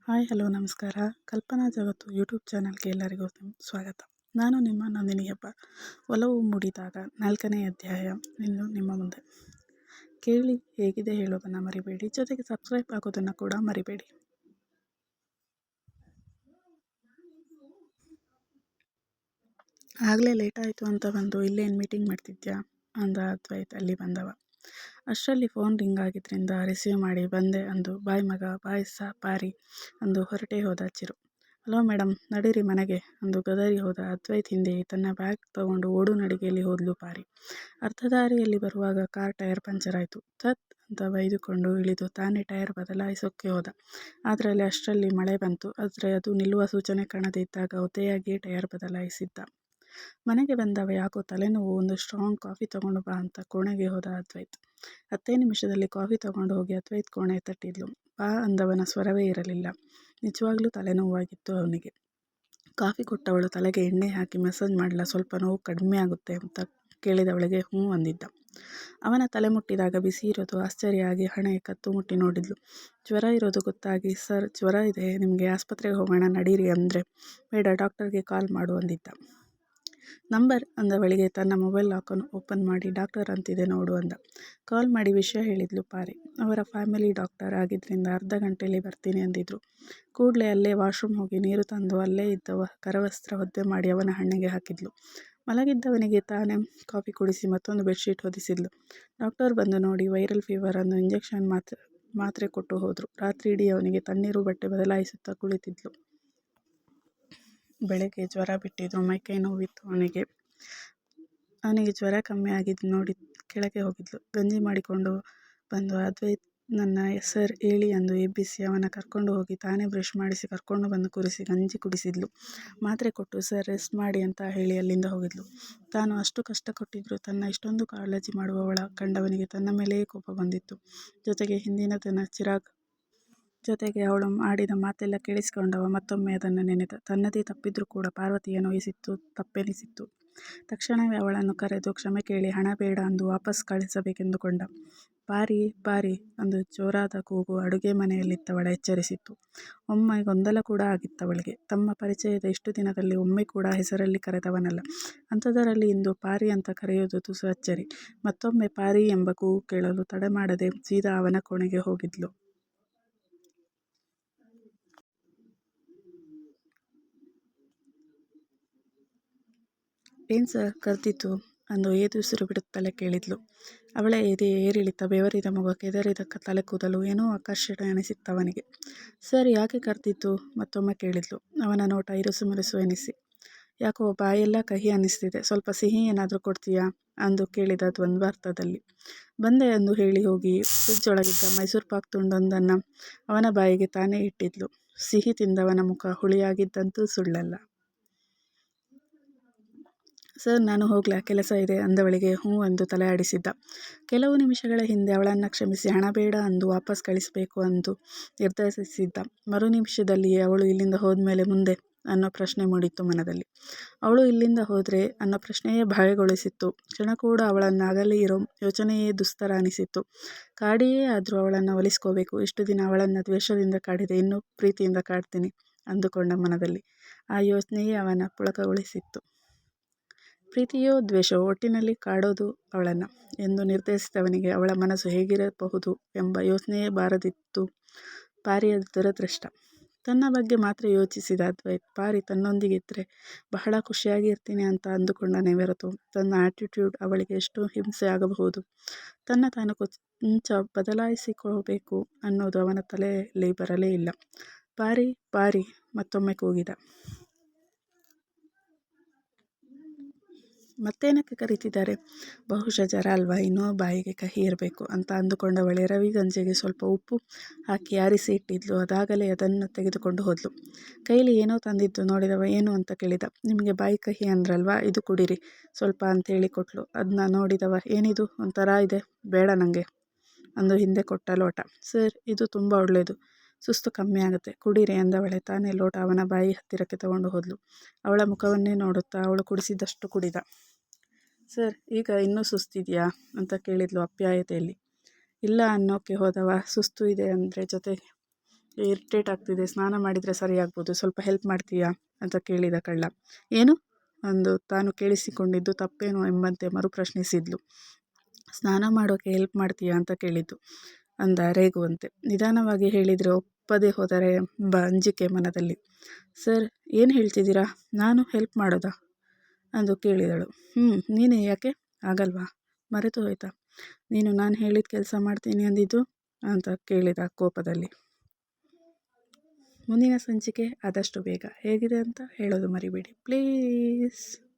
Hi hello ನಮಸ್ಕಾರ. ಕಲ್ಪನಾ ಜಗತ್ತು YouTube ಚಾನಲ್ಗೆ ಎಲ್ಲರಿಗೂ ಸ್ವಾಗತ. ನಾನು ನಿಮ್ಮ ನಂದಿನಿ ಹಬ್ಬ. ಒಲವು ಮೂಡಿದಾಗ 4ನೇ ಅಧ್ಯಾಯ ಇನ್ನು ನಿಮ್ಮ ಮುಂದೆ. ಕೇಳಿ ಹೇಗಿದೆ ಹೇಳೋದನ್ನು ಮರಿಬೇಡಿ, ಜೊತೆಗೆ ಸಬ್ಸ್ಕ್ರೈಬ್ ಆಗೋದನ್ನು ಕೂಡ ಮರಿಬೇಡಿ. ಆಗಲೇ ಲೇಟ್ ಆಯಿತು ಅಂತ ಬಂದು ಇಲ್ಲೇನು ಮೀಟಿಂಗ್ ಮಾಡ್ತಿದ್ಯಾ ಅಂದ ಅದ್ವೈತ್ ಅಲ್ಲಿ ಬಂದವ. ಅಷ್ಟರಲ್ಲಿ ಫೋನ್ ರಿಂಗ್ ಆಗಿದ್ದರಿಂದ ರಿಸೀವ್ ಮಾಡಿ ಬಂದೆ ಅಂದು ಬಾಯ್ ಮಗ ಬಾಯ್ ಪಾರಿ ಅಂದು ಹೊರಟೇ ಹೋದ ಚಿರು. ಹಲೋ ಮೇಡಮ್, ನಡೀರಿ ಮನೆಗೆ ಅಂದು ಗದರಿ ಹೋದ ಅದ್ವೈತ್ ಹಿಂದೆ ತನ್ನ ಬ್ಯಾಗ್ ತಗೊಂಡು ಓಡು ನಡಿಗೆಯಲ್ಲಿ ಹೋದ್ಲು ಪಾರಿ. ಅರ್ಧ ದಾರಿಯಲ್ಲಿ ಬರುವಾಗ ಕಾರ್ ಟೈರ್ ಪಂಚರ್ ಆಯಿತು. ತತ್ ಅಂತ ಬೈದುಕೊಂಡು ಇಳಿದು ತಾನೇ ಟೈರ್ ಬದಲಾಯಿಸೋಕ್ಕೆ ಹೋದ. ಅದರಲ್ಲಿ ಅಷ್ಟರಲ್ಲಿ ಮಳೆ ಬಂತು. ಆದರೆ ಅದು ನಿಲ್ಲುವ ಸೂಚನೆ ಕಾಣದೇ ಇದ್ದಾಗ ಒದ್ದೆಯಾಗಿಯೇ ಟೈರ್ ಬದಲಾಯಿಸಿದ್ದ. ಮನೆಗೆ ಬಂದವ ಯಾಕೋ ತಲೆನೋವು, ಒಂದು ಸ್ಟ್ರಾಂಗ್ ಕಾಫಿ ತಗೊಂಡು ಬಾ ಅಂತ ಕೋಣೆಗೆ ಹೋದ ಅದ್ವೈತ್. 10 ನಿಮಿಷದಲ್ಲಿ ಕಾಫಿ ತಗೊಂಡು ಹೋಗಿ ಅದ್ವೈತ್ ಕೋಣೆ ತಟ್ಟಿದ್ಲು. ಬಾ ಅಂದವನ ಸ್ವರವೇ ಇರಲಿಲ್ಲ. ನಿಜವಾಗ್ಲೂ ತಲೆನೋವಾಗಿತ್ತು ಅವನಿಗೆ. ಕಾಫಿ ಕೊಟ್ಟವಳು ತಲೆಗೆ ಎಣ್ಣೆ ಹಾಕಿ ಮಸಾಜ್ ಮಾಡಲ, ಸ್ವಲ್ಪ ನೋವು ಕಡಿಮೆ ಆಗುತ್ತೆ ಅಂತ ಕೇಳಿದವಳಿಗೆ ಹ್ಞೂ ಅಂದಿದ್ದ. ಅವನ ತಲೆ ಮುಟ್ಟಿದಾಗ ಬಿಸಿ ಇರೋದು ಆಶ್ಚರ್ಯ ಆಗಿ ಹಣೆ ಕತ್ತು ಮುಟ್ಟಿ ನೋಡಿದ್ಲು. ಜ್ವರ ಇರೋದು ಗೊತ್ತಾಗಿ, ಸರ್ ಜ್ವರ ಇದೆ, ನಿಮಗೆ ಆಸ್ಪತ್ರೆಗೆ ಹೋಗೋಣ ನಡೀರಿ ಅಂದರೆ, ಬೇಡ ಡಾಕ್ಟರ್ಗೆ ಕಾಲ್ ಮಾಡು ಅಂದಿದ್ದ. ನಂಬರ್ ಅಂದವಳಿಗೆ ತನ್ನ ಮೊಬೈಲ್ ಲಾಕನ್ನು ಓಪನ್ ಮಾಡಿ ಡಾಕ್ಟರ್ ಅಂತಿದೆ ನೋಡು ಅಂದ. ಕಾಲ್ ಮಾಡಿ ವಿಷಯ ಹೇಳಿದ್ಲು ಪಾರಿ. ಅವರ ಫ್ಯಾಮಿಲಿ ಡಾಕ್ಟರ್ ಆಗಿದ್ದರಿಂದ ಅರ್ಧ ಗಂಟೆಯಲ್ಲಿ ಬರ್ತೀನಿ ಅಂದಿದ್ರು. ಕೂಡಲೇ ಅಲ್ಲೇ ವಾಶ್ರೂಮ್ ಹೋಗಿ ನೀರು ತಂದು ಅಲ್ಲೇ ಇದ್ದ ಕರವಸ್ತ್ರ ಒದ್ದೆ ಮಾಡಿ ಅವನ ಹಣೆಗೆ ಹಾಕಿದ್ಲು. ಮಲಗಿದ್ದವನಿಗೆ ತಾನೇ ಕಾಫಿ ಕುಡಿಸಿ ಮತ್ತೊಂದು ಬೆಡ್ಶೀಟ್ ಹೊದಿಸಿದ್ಲು. ಡಾಕ್ಟರ್ ಬಂದು ನೋಡಿ ವೈರಲ್ ಫೀವರ್ ಅಂದು ಇಂಜೆಕ್ಷನ್ ಮಾತ್ರೆ ಕೊಟ್ಟು ಹೋದ್ರು. ರಾತ್ರಿ ಇಡೀ ಅವನಿಗೆ ತಣ್ಣೀರು ಬಟ್ಟೆ ಬದಲಾಯಿಸುತ್ತಾ ಕುಳಿತಿದ್ಲು. ಬೆಳಗ್ಗೆ ಜ್ವರ ಬಿಟ್ಟಿದ್ರು, ಮೈಕೈ ನೋವಿತ್ತು ಅವನಿಗೆ ಜ್ವರ ಕಮ್ಮಿ ಆಗಿದ್ದು ನೋಡಿ ಕೆಳಗೆ ಹೋಗಿದ್ಲು. ಗಂಜಿ ಮಾಡಿಕೊಂಡು ಬಂದು ಅದ್ವೈತ್ ನನ್ನ ಸರ್ ಹೇಳಿ ಅಂದು ಎಬ್ಬಿಸಿ ಅವನ ಕರ್ಕೊಂಡು ಹೋಗಿ ತಾನೇ ಬ್ರಷ್ ಮಾಡಿಸಿ ಕರ್ಕೊಂಡು ಬಂದು ಕೂರಿಸಿ ಗಂಜಿ ಕುಡಿಸಿದ್ಲು. ಮಾತ್ರೆ ಕೊಟ್ಟು ಸರ್ ರೆಸ್ಟ್ ಮಾಡಿ ಅಂತ ಹೇಳಿ ಅಲ್ಲಿಂದ ಹೋಗಿದ್ಲು. ತಾನು ಅಷ್ಟು ಕಷ್ಟ ಕೊಟ್ಟಿದ್ರು ತನ್ನ ಇಷ್ಟೊಂದು ಕಾಳಜಿ ಮಾಡುವವಳ ಕಂಡವನಿಗೆ ತನ್ನ ಮೇಲೆಯೇ ಕೋಪ ಬಂದಿತ್ತು. ಜೊತೆಗೆ ಹಿಂದಿನ ದಿನ ಜೊತೆಗೆ ಅವಳು ಆಡಿದ ಮಾತೆಲ್ಲ ಕೇಳಿಸಿಕೊಂಡವ ಮತ್ತೊಮ್ಮೆ ಅದನ್ನು ನೆನೆದ. ತನ್ನದೇ ತಪ್ಪಿದ್ರೂ ಕೂಡ ಪಾರ್ವತಿಯ ನೋಯಿಸಿತ್ತು, ತಪ್ಪೆನಿಸಿತ್ತು. ತಕ್ಷಣವೇ ಅವಳನ್ನು ಕರೆದು ಕ್ಷಮೆ ಕೇಳಿ ಹಣ ಬೇಡ ಅಂದು ವಾಪಸ್ ಕಳಿಸಬೇಕೆಂದುಕೊಂಡ. ಪಾರಿ ಪಾರಿ ಅಂದು ಜೋರಾದ ಕೂಗು ಅಡುಗೆ ಮನೆಯಲ್ಲಿದ್ದವಳ ಎಚ್ಚರಿಸಿತ್ತು. ಒಮ್ಮೆ ಗೊಂದಲ ಕೂಡ ಆಗಿತ್ತವಳಿಗೆ. ತಮ್ಮ ಪರಿಚಯದ ಇಷ್ಟು ದಿನದಲ್ಲಿ ಒಮ್ಮೆ ಕೂಡ ಹೆಸರಲ್ಲಿ ಕರೆದವನಲ್ಲ, ಅಂಥದರಲ್ಲಿ ಇಂದು ಪಾರಿ ಅಂತ ಕರೆಯೋದು ತುಸು ಅಚ್ಚರಿ. ಮತ್ತೊಮ್ಮೆ ಪಾರಿ ಎಂಬ ಕೂಗು ಕೇಳಲು ತಡ ಮಾಡದೆ ಸೀದಾ ಅವನ ಕೋಣೆಗೆ ಹೋಗಿದ್ಲು. ಏನ್ ಸರ್ ಕರ್ದಿತ್ತು ಅಂದು ಏದುಸಿರು ಬಿಡುತ್ತಲೇ ಕೇಳಿದ್ಲು. ಅವಳ ಎದೆ ಏರಿಳಿತ, ಬೆವರಿದ ಮುಖ, ಕೆದರಿದ ತಲೆ ಕೂದಲು, ಏನೋ ಆಕರ್ಷಣೆ ಅನಿಸಿತ್ತವನಿಗೆ. ಸರ್ ಯಾಕೆ ಕರ್ದಿದ್ದು ಮತ್ತೊಮ್ಮೆ ಕೇಳಿದ್ಲು. ಅವನ ನೋಟ ಇರುಸು ಮುರುಸು ಎನಿಸಿ, ಯಾಕೋ ಬಾಯೆಲ್ಲ ಕಹಿ ಅನ್ನಿಸ್ತಿದೆ, ಸ್ವಲ್ಪ ಸಿಹಿ ಏನಾದರೂ ಕೊಡ್ತೀಯಾ ಅಂದು ಕೇಳಿದ ದ್ವಂದ್ವಾರ್ಥದಲ್ಲಿ. ಬಂದೆ ಅಂದು ಹೇಳಿ ಹೋಗಿ ಫ್ರಿಜ್ ಒಳಗಿದ್ದ ಮೈಸೂರು ಪಾಕ್ ತುಂಡೊಂದನ್ನು ಅವನ ಬಾಯಿಗೆ ತಾನೇ ಇಟ್ಟಿದ್ಲು. ಸಿಹಿ ತಿಂದವನ ಮುಖ ಹುಳಿಯಾಗಿದ್ದಂತೂ ಸುಳ್ಳಲ್ಲ. ಸರ್ ನಾನು ಹೋಗ್ಲಾ, ಕೆಲಸ ಇದೆ ಅಂದವಳಿಗೆ ಹ್ಞೂ ಎಂದು ತಲೆ ಆಡಿಸಿದ್ದ. ಕೆಲವು ನಿಮಿಷಗಳ ಹಿಂದೆ ಅವಳನ್ನು ಕ್ಷಮಿಸಿ ಹಣ ಬೇಡ ಅಂದು ವಾಪಸ್ ಕಳಿಸಬೇಕು ಅಂದು ನಿರ್ಧರಿಸಿದ್ದ. ಮರು ನಿಮಿಷದಲ್ಲಿಯೇ ಅವಳು ಇಲ್ಲಿಂದ ಹೋದ್ಮೇಲೆ ಮುಂದೆ ಅನ್ನೋ ಪ್ರಶ್ನೆ ಮೂಡಿತ್ತು ಮನದಲ್ಲಿ. ಅವಳು ಇಲ್ಲಿಂದ ಹೋದ್ರೆ ಅನ್ನೋ ಪ್ರಶ್ನೆಯೇ ಭಯಗೊಳಿಸಿತ್ತು. ಕ್ಷಣ ಕೂಡ ಅವಳನ್ನು ಅಗಲಿ ಇರೋ ಯೋಚನೆಯೇ ದುಸ್ತರ ಅನಿಸಿತ್ತು. ಕಾಡಿಯೇ ಆದರೂ ಅವಳನ್ನು ಒಲಿಸ್ಕೋಬೇಕು. ಇಷ್ಟು ದಿನ ಅವಳನ್ನು ದ್ವೇಷದಿಂದ ಕಾಡಿದೆ, ಇನ್ನೂ ಪ್ರೀತಿಯಿಂದ ಕಾಡ್ತೀನಿ ಅಂದುಕೊಂಡ ಮನದಲ್ಲಿ. ಆ ಯೋಚನೆಯೇ ಅವನ ಪುಳಕಗೊಳಿಸಿತ್ತು. ಪ್ರೀತಿಯೋ ದ್ವೇಷವೋ ಒಟ್ಟಿನಲ್ಲಿ ಕಾಡೋದು ಅವಳನ್ನು ಎಂದು ನಿರ್ಧರಿಸಿದವನಿಗೆ ಅವಳ ಮನಸ್ಸು ಹೇಗಿರಬಹುದು ಎಂಬ ಯೋಚನೆಯೇ ಬಾರದಿತ್ತು. ಪಾರಿಯ ದುರದೃಷ್ಟ. ತನ್ನ ಬಗ್ಗೆ ಮಾತ್ರ ಯೋಚಿಸಿದ ಅದ್ವೈತ್ ಪಾರಿ ತನ್ನೊಂದಿಗಿದ್ರೆ ಬಹಳ ಖುಷಿಯಾಗಿ ಇರ್ತೀನಿ ಅಂತ ಅಂದುಕೊಂಡನೇ ಹೊರತು ತನ್ನ ಆಟಿಟ್ಯೂಡ್ ಅವಳಿಗೆ ಎಷ್ಟು ಹಿಂಸೆ ಆಗಬಹುದು, ತನ್ನ ತಾನು ಕೊಂಚ ಬದಲಾಯಿಸಿಕೋಬೇಕು ಅನ್ನೋದು ಅವನ ತಲೆಯಲ್ಲಿ ಬರಲೇ ಇಲ್ಲ. ಪಾರಿ ಪಾರಿ ಮತ್ತೊಮ್ಮೆ ಕೂಗಿದ. ಮತ್ತೇನಕ್ಕೆ ಕರೀತಿದ್ದಾರೆ, ಬಹುಶಃ ಜ್ವರ ಅಲ್ವಾ, ಇನ್ನೂ ಬಾಯಿಗೆ ಕಹಿ ಇರಬೇಕು ಅಂತ ಅಂದುಕೊಂಡವಳೆ ರವಿ ಗಂಜಿಗೆ ಸ್ವಲ್ಪ ಉಪ್ಪು ಹಾಕಿ ಆರಿಸಿ ಇಟ್ಟಿದ್ಲು. ಅದಾಗಲೇ ಅದನ್ನು ತೆಗೆದುಕೊಂಡು ಹೋದ್ಲು. ಕೈಲಿ ಏನೋ ತಂದಿದ್ದು ನೋಡಿದವ ಏನು ಅಂತ ಕೇಳಿದ. ನಿಮಗೆ ಬಾಯಿ ಕಹಿ ಅಂದ್ರಲ್ವಾ, ಇದು ಕುಡೀರಿ ಸ್ವಲ್ಪ ಅಂತೇಳಿ ಕೊಟ್ಲು. ಅದನ್ನ ನೋಡಿದವ ಏನಿದು ಒಂಥರ ಇದೆ, ಬೇಡ ನನಗೆ ಅಂದು ಹಿಂದೆ ಕೊಟ್ಟ ಲೋಟ. ಸರ್ ಇದು ತುಂಬ ಒಳ್ಳೆಯದು, ಸುಸ್ತು ಕಮ್ಮಿ ಆಗುತ್ತೆ, ಕುಡೀರಿ ಅಂದವಳೆ ತಾನೇ ಲೋಟ ಅವನ ಬಾಯಿ ಹತ್ತಿರಕ್ಕೆ ತಗೊಂಡು ಹೋದ್ಲು. ಅವಳ ಮುಖವನ್ನೇ ನೋಡುತ್ತಾ ಅವಳು ಕುಡಿಸಿದಷ್ಟು ಕುಡಿದ. ಸರ್ ಈಗ ಇನ್ನೂ ಸುಸ್ತಿದೆಯಾ ಅಂತ ಕೇಳಿದ್ಲು ಅಪ್ಯಾಯತೆಯಲ್ಲಿ. ಇಲ್ಲ ಅನ್ನೋಕೆ ಹೋದವ ಸುಸ್ತು ಇದೆ ಅಂದರೆ ಜೊತೆ ಇರಿಟೇಟ್ ಆಗ್ತಿದೆ, ಸ್ನಾನ ಮಾಡಿದರೆ ಸರಿಯಾಗ್ಬೋದು, ಸ್ವಲ್ಪ ಹೆಲ್ಪ್ ಮಾಡ್ತೀಯಾ ಅಂತ ಕೇಳಿದ ಕಳ್ಳ. ಏನು ಅಂದು ತಾನು ಕೇಳಿಸಿಕೊಂಡಿದ್ದು ತಪ್ಪೇನೋ ಎಂಬಂತೆ ಮರುಪ್ರಶ್ನಿಸಿದ್ಲು. ಸ್ನಾನ ಮಾಡೋಕ್ಕೆ ಹೆಲ್ಪ್ ಮಾಡ್ತೀಯಾ ಅಂತ ಕೇಳಿದ್ದು ಅಂದ ರೇಗುವಂತೆ. ನಿಧಾನವಾಗಿ ಹೇಳಿದರೆ ಒಪ್ಪದೆ ಹೋದರೆ ಎಂಬ ಅಂಜಿಕೆ ಮನದಲ್ಲಿ. ಸರ್, ಏನು ಹೇಳ್ತಿದ್ದೀರಾ? ನಾನು ಹೆಲ್ಪ್ ಮಾಡೋದಾ ಅಂದು ಕೇಳಿದಳು. ನೀನೇ, ಯಾಕೆ ಆಗಲ್ವಾ? ಮರೆತು ಹೋಯ್ತಾ? ನೀನು ನಾನು ಹೇಳಿದ ಕೆಲಸ ಮಾಡ್ತೀನಿ ಅಂದಿದ್ದು ಅಂತ ಕೇಳಿದ ಕೋಪದಲ್ಲಿ. ಮುಂದಿನ ಸಂಚಿಕೆ ಆದಷ್ಟು ಬೇಗ ಹೇಗಿದೆ ಅಂತ ಹೇಳೋದು ಮರಿಬೇಡಿ ಪ್ಲೀಸ್.